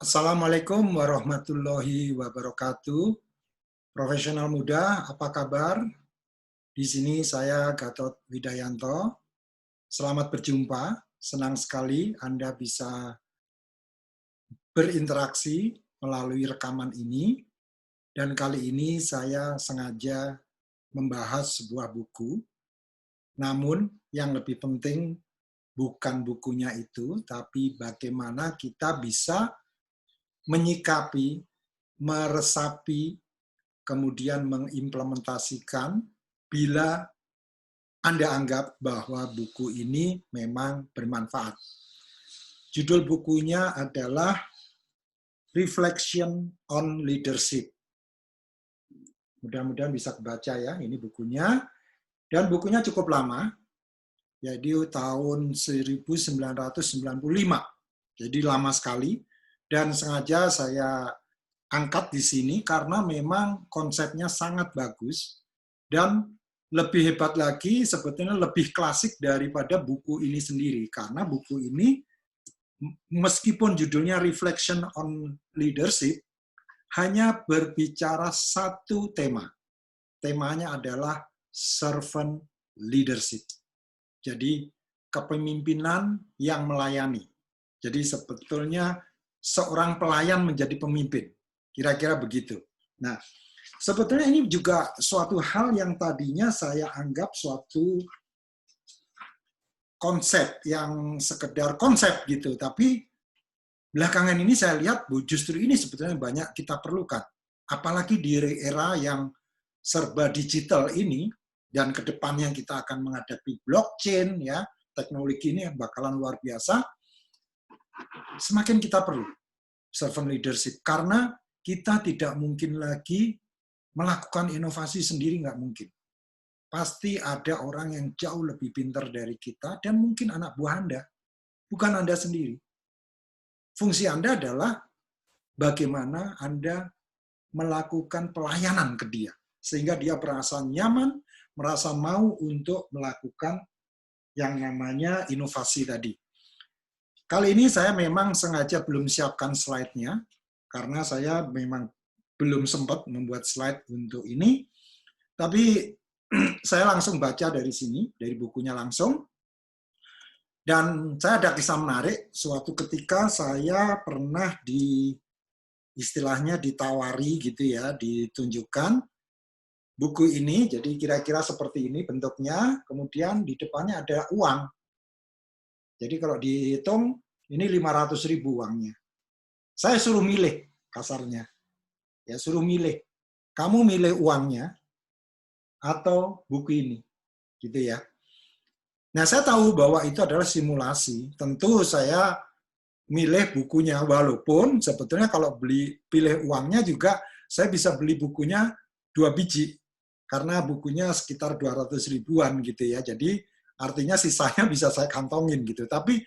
Assalamualaikum warahmatullahi wabarakatuh. Profesional muda, apa kabar? Di sini saya Gatot Widayanto. Selamat berjumpa. Senang sekali Anda bisa berinteraksi melalui rekaman ini. Dan kali ini saya sengaja membahas sebuah buku. Namun yang lebih penting bukan bukunya itu, tapi bagaimana kita bisa menyikapi, meresapi, kemudian mengimplementasikan bila Anda anggap bahwa buku ini memang bermanfaat. Judul bukunya adalah Reflection on Leadership. Mudah-mudahan bisa kebaca ya, ini bukunya. Dan bukunya cukup lama, jadi tahun 1995. Jadi lama sekali. Dan sengaja saya angkat di sini karena memang konsepnya sangat bagus dan lebih hebat lagi sebetulnya lebih klasik daripada buku ini sendiri karena buku ini meskipun judulnya Reflection on Leadership hanya berbicara satu tema. Temanya adalah servant leadership. Jadi kepemimpinan yang melayani. Jadi sebetulnya seorang pelayan menjadi pemimpin. Kira-kira begitu. Nah, sebetulnya ini juga suatu hal yang tadinya saya anggap suatu konsep yang sekedar konsep gitu. Tapi belakangan ini saya lihat justru ini sebetulnya banyak kita perlukan. Apalagi di era yang serba digital ini, dan ke depannya kita akan menghadapi blockchain, ya, teknologi ini bakalan luar biasa, semakin kita perlu servant leadership. Karena kita tidak mungkin lagi melakukan inovasi sendiri, nggak mungkin. Pasti ada orang yang jauh lebih pintar dari kita, dan mungkin anak buah Anda, bukan Anda sendiri. Fungsi Anda adalah bagaimana Anda melakukan pelayanan ke dia, sehingga dia merasa nyaman, merasa mau untuk melakukan yang namanya inovasi tadi. Kali ini saya memang sengaja belum siapkan slide-nya, karena saya memang belum sempat membuat slide untuk ini, tapi saya langsung baca dari sini, dari bukunya langsung. Dan saya ada kisah menarik, suatu ketika saya pernah istilahnya ditawari gitu ya, ditunjukkan buku ini, jadi kira-kira seperti ini bentuknya, kemudian di depannya ada uang. Jadi kalau dihitung, ini 500.000 uangnya. Saya suruh milih, kasarnya. Ya, suruh milih. Kamu milih uangnya atau buku ini. Gitu ya. Nah, saya tahu bahwa itu adalah simulasi. Tentu saya milih bukunya, walaupun sebetulnya kalau pilih uangnya juga, saya bisa beli bukunya 2 biji. Karena bukunya sekitar 200 ribuan gitu ya. Jadi artinya sisanya bisa saya kantongin gitu. Tapi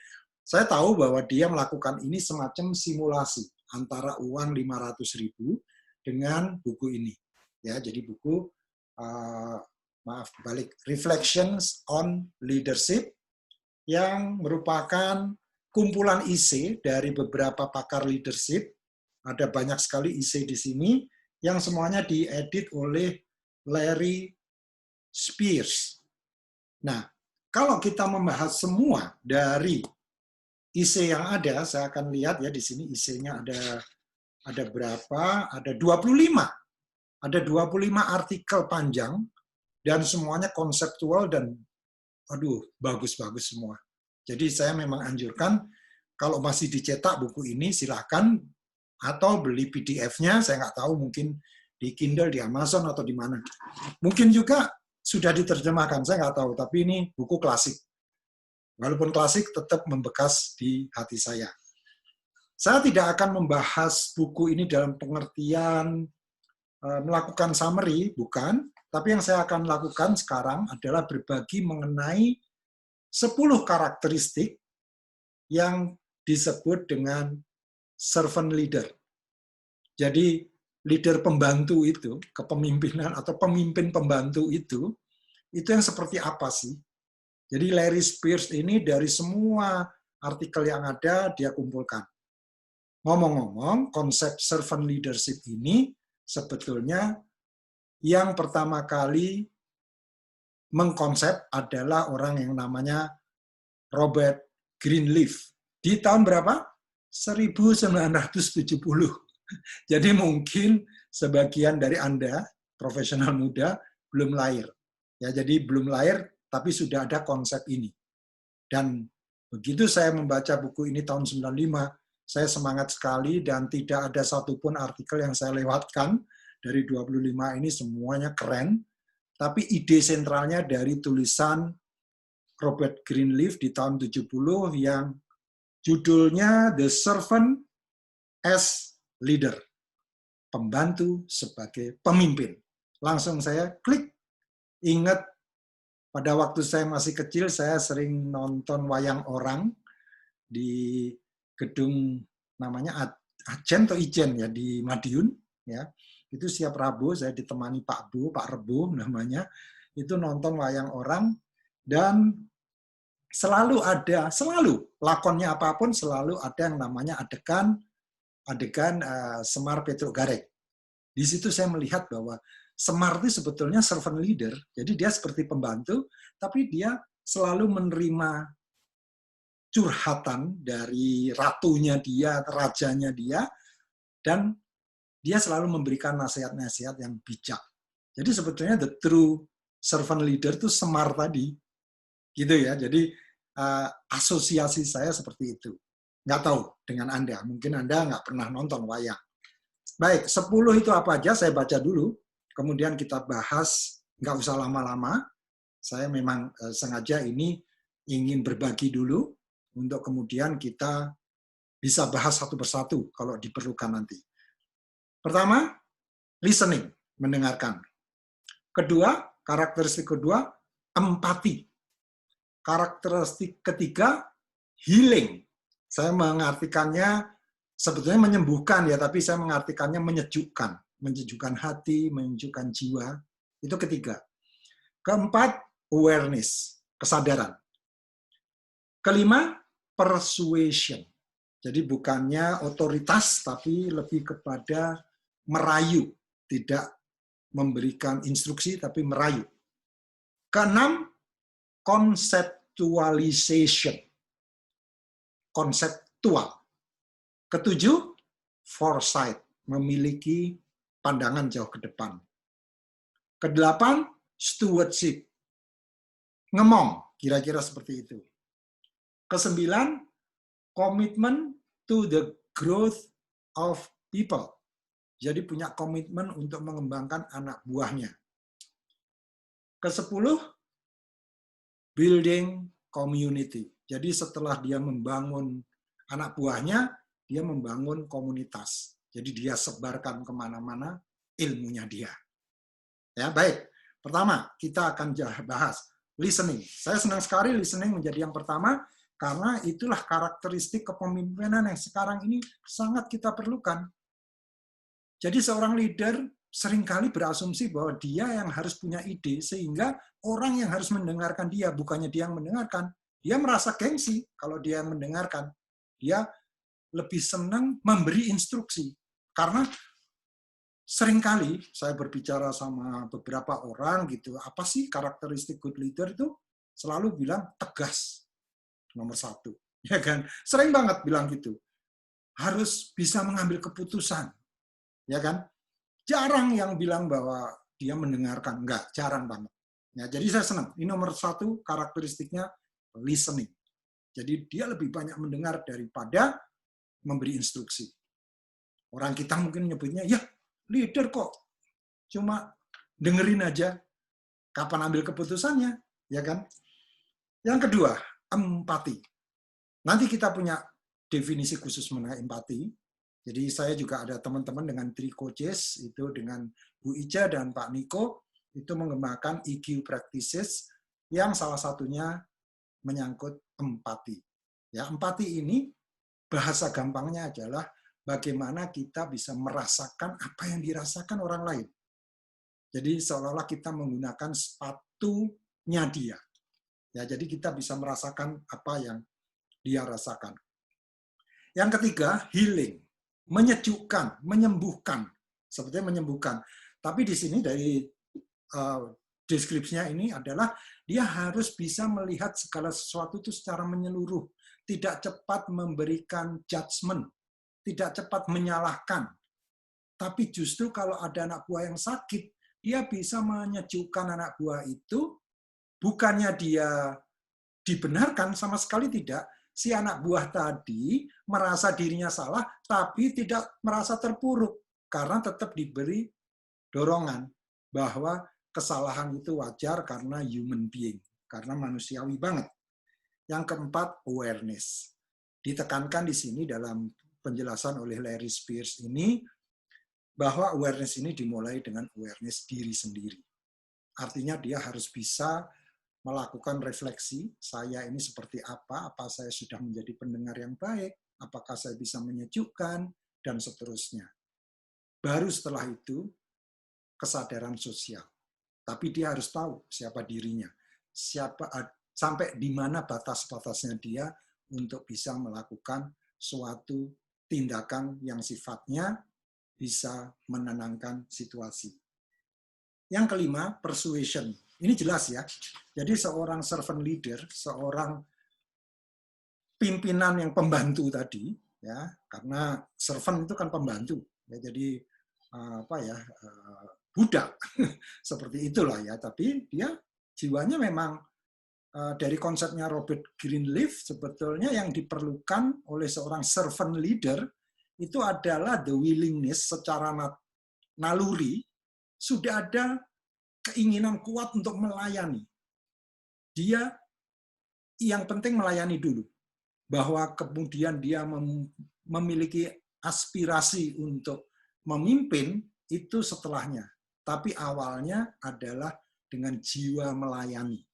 saya tahu bahwa dia melakukan ini semacam simulasi antara uang 500.000 dengan buku ini. Ya, jadi buku Reflections on Leadership yang merupakan kumpulan isi dari beberapa pakar leadership. Ada banyak sekali isi di sini yang semuanya diedit oleh Larry Spears. Nah, kalau kita membahas semua dari isi yang ada, saya akan lihat ya di sini isinya ada berapa? Ada 25. Ada 25 artikel panjang dan semuanya konseptual dan aduh, bagus-bagus semua. Jadi saya memang anjurkan kalau masih dicetak buku ini silakan atau beli PDF-nya, saya nggak tahu mungkin di Kindle, di Amazon atau di mana. Mungkin juga sudah diterjemahkan, saya nggak tahu, tapi ini buku klasik. Walaupun klasik tetap membekas di hati saya. Saya tidak akan membahas buku ini dalam pengertian melakukan summary, bukan. Tapi yang saya akan lakukan sekarang adalah berbagi mengenai 10 karakteristik yang disebut dengan servant leader. Jadi leader pembantu itu, kepemimpinan atau pemimpin pembantu itu yang seperti apa sih? Jadi Larry Spears ini dari semua artikel yang ada dia kumpulkan. Ngomong-ngomong, konsep servant leadership ini sebetulnya yang pertama kali mengkonsep adalah orang yang namanya Robert Greenleaf. Di tahun berapa? 1970. Jadi mungkin sebagian dari Anda, profesional muda, belum lahir. Ya, jadi belum lahir, tapi sudah ada konsep ini. Dan begitu saya membaca buku ini tahun 95, saya semangat sekali dan tidak ada satupun artikel yang saya lewatkan dari 25 ini, semuanya keren. Tapi ide sentralnya dari tulisan Robert Greenleaf di tahun 70 yang judulnya The Servant as Leader, pembantu sebagai pemimpin. Langsung saya klik, ingat pada waktu saya masih kecil, saya sering nonton wayang orang di gedung namanya Ajen atau Ijen ya di Madiun ya. Itu setiap Rabu saya ditemani Pak Rebo namanya, itu nonton wayang orang dan selalu lakonnya apapun selalu ada yang namanya adegan Semar Petruk Gareng. Di situ saya melihat bahwa Semar itu sebetulnya servant leader, jadi dia seperti pembantu, tapi dia selalu menerima curhatan dari ratunya dia, rajanya dia, dan dia selalu memberikan nasihat-nasihat yang bijak. Jadi sebetulnya the true servant leader itu Semar tadi, gitu ya. Jadi asosiasi saya seperti itu. Nggak tahu dengan Anda, mungkin Anda nggak pernah nonton wayang. Baik, 10 itu apa aja saya baca dulu, kemudian kita bahas, nggak usah lama-lama. Saya memang sengaja ini ingin berbagi dulu, untuk kemudian kita bisa bahas satu persatu kalau diperlukan nanti. Pertama, listening, mendengarkan. Kedua, karakteristik kedua, empati. Karakteristik ketiga, healing. Saya mengartikannya sebetulnya menyembuhkan ya, tapi saya mengartikannya menyejukkan hati, menyejukkan jiwa. Itu ketiga. Keempat, awareness, kesadaran. Kelima, persuasion. Jadi bukannya otoritas, tapi lebih kepada merayu, tidak memberikan instruksi, tapi merayu. Keenam, conceptualization, konseptual. Ketujuh, foresight, memiliki pandangan jauh ke depan. Kedelapan, stewardship, ngemong, kira-kira seperti itu. Kesembilan, commitment to the growth of people. Jadi punya komitmen untuk mengembangkan anak buahnya. Kesepuluh, building community. Jadi setelah dia membangun anak buahnya, dia membangun komunitas. Jadi dia sebarkan kemana-mana ilmunya dia. Ya, baik. Pertama, kita akan bahas listening. Saya senang sekali listening menjadi yang pertama, karena itulah karakteristik kepemimpinan yang sekarang ini sangat kita perlukan. Jadi seorang leader seringkali berasumsi bahwa dia yang harus punya ide, sehingga orang yang harus mendengarkan dia, bukannya dia yang mendengarkan. Dia merasa gengsi kalau dia yang mendengarkan. Dia lebih senang memberi instruksi. Karena seringkali saya berbicara sama beberapa orang gitu, apa sih karakteristik good leader itu? Selalu bilang tegas. Nomor satu, ya kan? Sering banget bilang gitu. Harus bisa mengambil keputusan, ya kan? Jarang yang bilang bahwa dia mendengarkan, enggak, jarang banget. Ya, jadi saya senang. Ini nomor satu karakteristiknya listening. Jadi dia lebih banyak mendengar daripada memberi instruksi. Orang kita mungkin nyebutnya, ya leader kok cuma dengerin aja. Kapan ambil keputusannya, ya kan? Yang kedua, empati. Nanti kita punya definisi khusus mengenai empati. Jadi saya juga ada teman-teman dengan 3 coaches, itu dengan Bu Ija dan Pak Niko, itu mengembangkan EQ practices yang salah satunya menyangkut empati. Ya, empati ini bahasa gampangnya adalah bagaimana kita bisa merasakan apa yang dirasakan orang lain. Jadi seolah-olah kita menggunakan sepatunya dia. Ya, jadi kita bisa merasakan apa yang dia rasakan. Yang ketiga, healing. menyejukkan, menyembuhkan, sebetulnya menyembuhkan. Tapi di sini dari deskripsinya ini adalah dia harus bisa melihat segala sesuatu itu secara menyeluruh, tidak cepat memberikan judgement, tidak cepat menyalahkan. Tapi justru kalau ada anak buah yang sakit, dia bisa menyejukkan anak buah itu, bukannya dia dibenarkan, sama sekali tidak. Si anak buah tadi merasa dirinya salah, tapi tidak merasa terpuruk, karena tetap diberi dorongan bahwa kesalahan itu wajar karena human being, karena manusiawi banget. Yang keempat, awareness. Ditekankan di sini dalam penjelasan oleh Larry Spears ini, bahwa awareness ini dimulai dengan awareness diri sendiri. Artinya dia harus bisa melakukan refleksi, saya ini seperti apa saya sudah menjadi pendengar yang baik, apakah saya bisa menyejukkan, dan seterusnya. Baru setelah itu, kesadaran sosial. Tapi dia harus tahu siapa dirinya, sampai di mana batas-batasnya dia untuk bisa melakukan suatu tindakan yang sifatnya bisa menenangkan situasi. Yang kelima, persuasion. Ini jelas ya. Jadi seorang servant leader, seorang pimpinan yang pembantu tadi, ya, karena servant itu kan pembantu, ya, jadi budak seperti itulah ya. Tapi dia jiwanya memang dari konsepnya Robert Greenleaf, sebetulnya yang diperlukan oleh seorang servant leader itu adalah the willingness secara naluri, sudah ada keinginan kuat untuk melayani. Dia yang penting melayani dulu. Bahwa kemudian dia memiliki aspirasi untuk memimpin, itu setelahnya. Tapi awalnya adalah dengan jiwa melayani.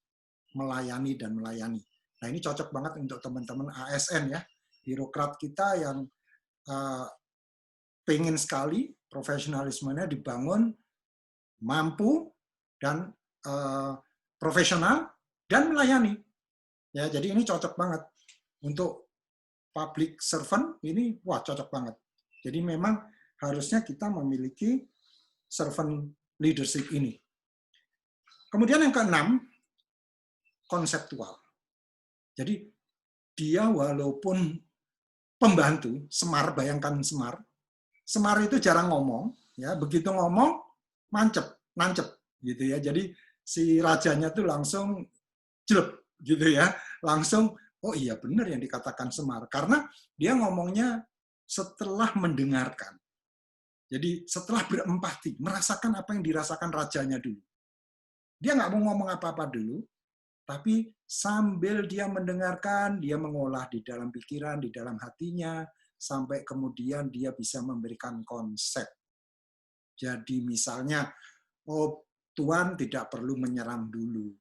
Melayani dan melayani. Nah, ini cocok banget untuk teman-teman ASN ya. Birokrat kita yang pengen sekali profesionalismenya dibangun, mampu dan profesional dan melayani. Ya, jadi ini cocok banget untuk public servant, ini wah cocok banget. Jadi memang harusnya kita memiliki servant leadership ini. Kemudian yang keenam, konseptual. Jadi dia walaupun pembantu, Semar, bayangkan Semar. Semar itu jarang ngomong, ya, begitu ngomong nancep gitu ya. Jadi si rajanya tuh langsung jelek gitu ya. Langsung oh iya benar yang dikatakan Semar, karena dia ngomongnya setelah mendengarkan. Jadi setelah berempati, merasakan apa yang dirasakan rajanya dulu. Dia nggak mau ngomong apa-apa dulu, tapi sambil dia mendengarkan, dia mengolah di dalam pikiran, di dalam hatinya, sampai kemudian dia bisa memberikan konsep. Jadi misalnya, oh Tuhan tidak perlu menyerang dulu.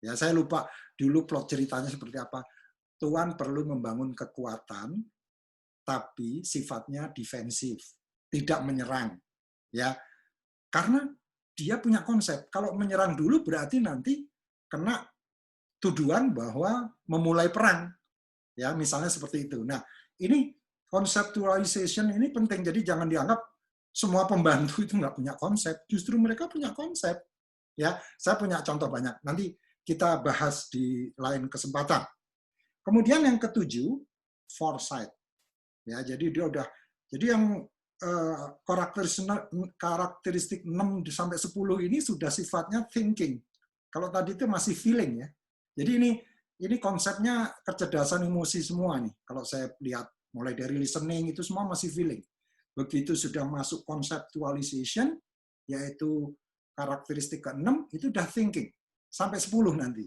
Ya, saya lupa dulu plot ceritanya seperti apa. Tuhan perlu membangun kekuatan, tapi sifatnya defensif, tidak menyerang. Ya, karena dia punya konsep. Kalau menyerang dulu berarti nanti kena tuduhan bahwa memulai perang. Ya, misalnya seperti itu. Nah, ini conceptualization ini penting. Jadi jangan dianggap semua pembantu itu nggak punya konsep. Justru mereka punya konsep. Ya, saya punya contoh banyak. Nanti kita bahas di lain kesempatan. Kemudian yang ketujuh, foresight. Ya, jadi dia udah, jadi yang karakteristik 6 sampai 10 ini sudah sifatnya thinking. Kalau tadi itu masih feeling ya. Jadi ini konsepnya kecerdasan emosi semua nih. Kalau saya lihat mulai dari listening itu semua masih feeling. Begitu sudah masuk conceptualization, yaitu karakteristik ke-6, itu udah thinking. Sampai 10 nanti.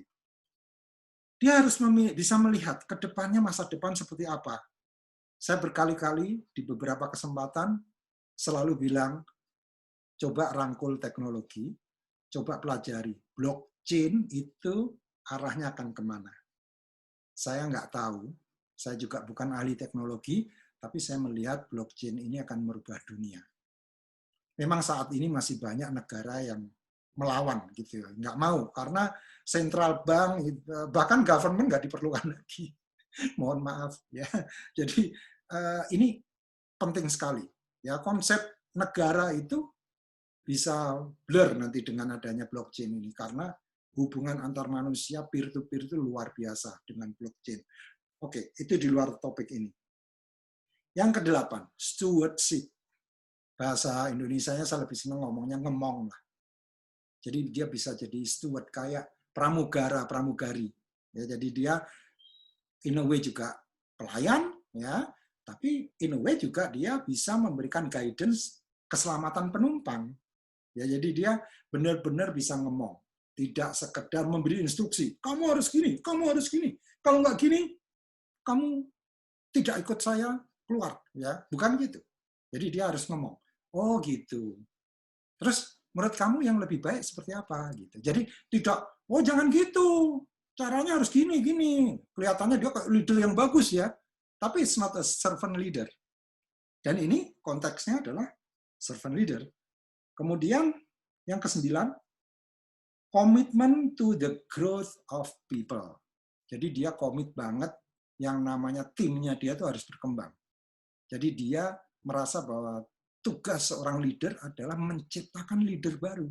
Dia harus bisa melihat ke depannya masa depan seperti apa. Saya berkali-kali di beberapa kesempatan selalu bilang, coba rangkul teknologi, coba pelajari. Blockchain itu arahnya akan kemana. Saya nggak tahu, saya juga bukan ahli teknologi, tapi saya melihat blockchain ini akan merubah dunia. Memang saat ini masih banyak negara yang melawan, gitu, nggak mau, karena central bank, bahkan government nggak diperlukan lagi. Mohon maaf, ya. Jadi ini penting sekali. Ya, konsep negara itu bisa blur nanti dengan adanya blockchain ini, karena hubungan antar manusia peer-to-peer itu luar biasa dengan blockchain. Oke, itu di luar topik ini. Yang kedelapan, stewardship. Bahasa Indonesianya saya lebih senang ngomongnya ngemong lah. Jadi dia bisa jadi steward kayak pramugara, pramugari. Ya, jadi dia in a way juga pelayan, ya, tapi in a way juga dia bisa memberikan guidance keselamatan penumpang. Ya, jadi dia benar-benar bisa ngomong, tidak sekedar memberi instruksi. Kamu harus gini, kamu harus gini. Kalau nggak gini, kamu tidak ikut saya keluar, ya, bukan gitu. Jadi dia harus ngomong. Oh gitu. Terus menurut kamu yang lebih baik seperti apa gitu. Jadi tidak, oh jangan gitu. Caranya harus gini gini. Kelihatannya dia kayak leader yang bagus ya. Tapi it's not a servant leader. Dan ini konteksnya adalah servant leader. Kemudian yang ke-9, commitment to the growth of people. Jadi dia komit banget yang namanya timnya dia tuh harus berkembang. Jadi dia merasa bahwa tugas seorang leader adalah menciptakan leader baru.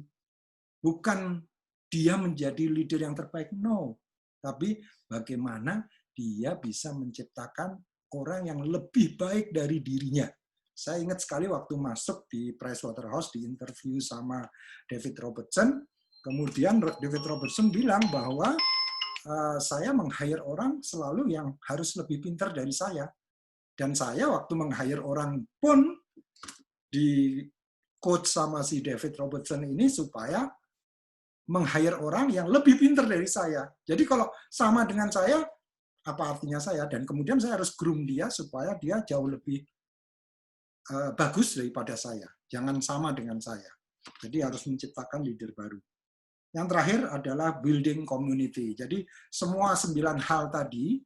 Bukan dia menjadi leader yang terbaik, no. Tapi bagaimana dia bisa menciptakan orang yang lebih baik dari dirinya. Saya ingat sekali waktu masuk di Pricewaterhouse, di interview sama David Robertson, kemudian David Robertson bilang bahwa saya meng-hire orang selalu yang harus lebih pintar dari saya. Dan saya waktu meng-hire orang pun di coach sama si David Robertson ini supaya meng-hire orang yang lebih pintar dari saya. Jadi kalau sama dengan saya, apa artinya saya? Dan kemudian saya harus groom dia supaya dia jauh lebih bagus daripada saya. Jangan sama dengan saya. Jadi harus menciptakan leader baru. Yang terakhir adalah building community. Jadi semua 9 hal tadi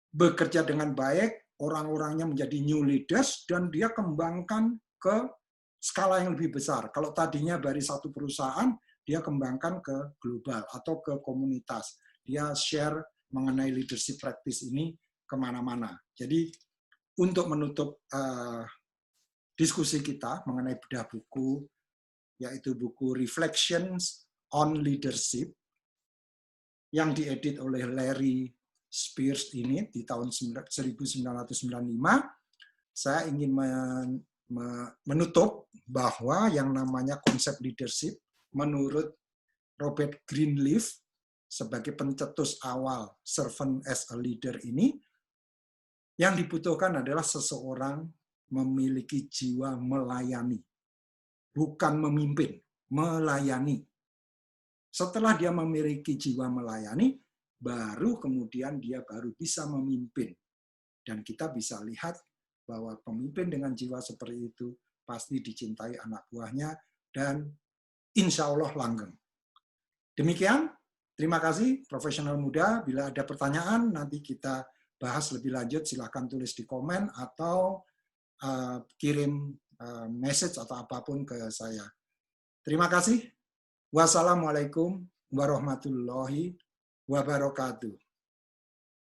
bekerja dengan baik, orang-orangnya menjadi new leaders, dan dia kembangkan ke skala yang lebih besar. Kalau tadinya dari satu perusahaan, dia kembangkan ke global atau ke komunitas. Dia share mengenai leadership practice ini kemana-mana. Jadi untuk menutup diskusi kita mengenai bedah buku, yaitu buku Reflections on Leadership, yang diedit oleh Larry Spears ini di tahun 1995, saya ingin menutup bahwa yang namanya konsep leadership menurut Robert Greenleaf sebagai pencetus awal servant as a leader ini, yang dibutuhkan adalah seseorang memiliki jiwa melayani, bukan memimpin, melayani. Setelah dia memiliki jiwa melayani, baru kemudian dia baru bisa memimpin. Dan kita bisa lihat bahwa pemimpin dengan jiwa seperti itu pasti dicintai anak buahnya dan insya Allah langgeng. Demikian, terima kasih profesional muda. Bila ada pertanyaan, nanti kita bahas lebih lanjut, silakan tulis di komen atau kirim message atau apapun ke saya. Terima kasih. Wassalamualaikum warahmatullahi wabarakatuh.